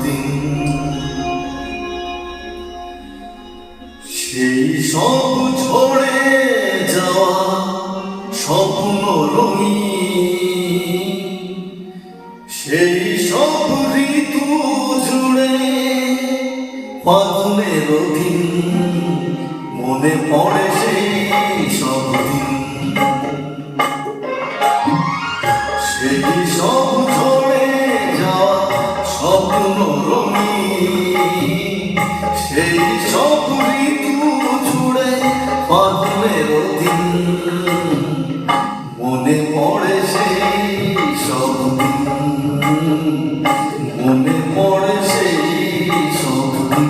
দিন। সেই সব ঝরে যাওয়া স্বপ্ন রঙিন, সেই সব ঋতু জুড়ে ফাগুনের দিন, মনে পড়ে সেই সব দিন। সেই সব ঝরে যাওয়া স্বপ্ন রঙিন, সেই সব ঋতু জুড়ে ফাগুনের দিন, মনে পড়ে সেই সব দিন, মনে পড়ে সেই সব দিন।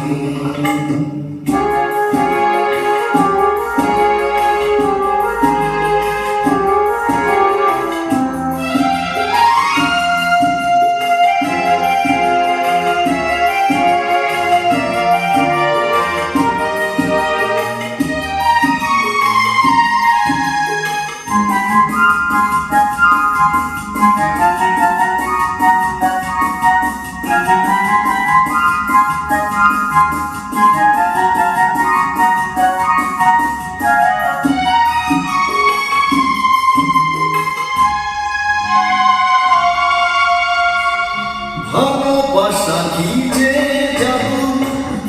ভালোবাসা কি যে জাদু,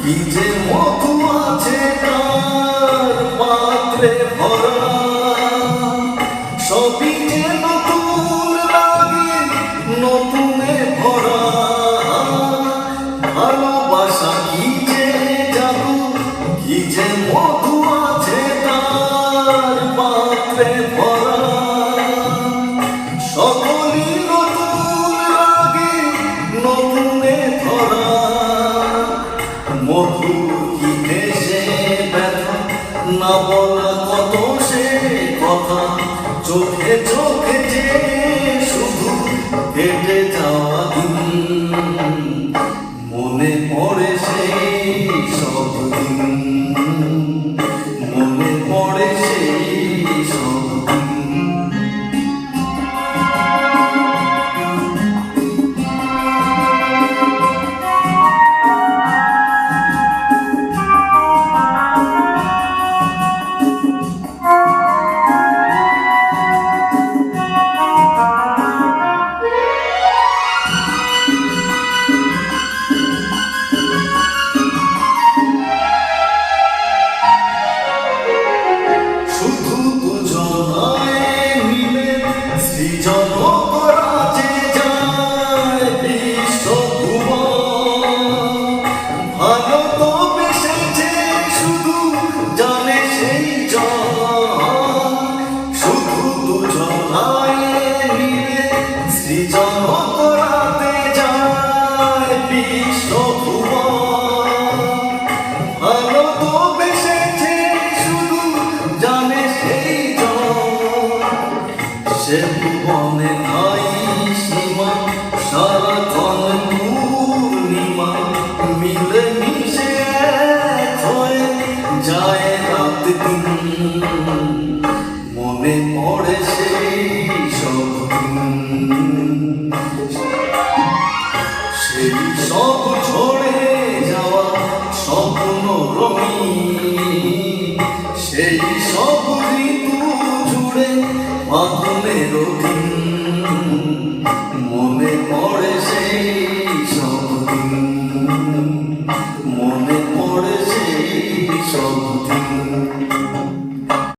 কি যে মধু আছে তার পাত্রে ভরা, সবই যে নতুন লাগে নতুনে ভরা। ভালোবাসা কি যে জাদু, কি যে মধু আছে তার পাত্রে ভরা, সকলই নতুন লাগে নতুনে ধরা। মধু কি দেশে ব্যথা, না বলা কত সে কথা, চোখে চোখে যে শুধু হেঁটে যাওয়া দিন, মনে পড়ে সেই সব দিন, মনে পড়ে সেই সব দিন। সৃজন করা যে যায় বিশ্বভুবন, ভালো তো বেসেছে শুধু জানে সেই জন। শুধু দুজনায় মিলে সৃজন করাতে যায় বিশ্বভুবন, ভালো তো বেসেছে শুধু জানে সেই জন। সে ভুবনে নাই সীমা, সারাক্ষণ পূর্ণিমা, মিলে মিশে এক হয়ে যায় রাত দিন, মনে পড়ে সেই সব দিন। সেই সব ঝরে যাওয়া স্বপ্ন রঙিন, সেই সব ঋতু জুড়ে ফাগুনের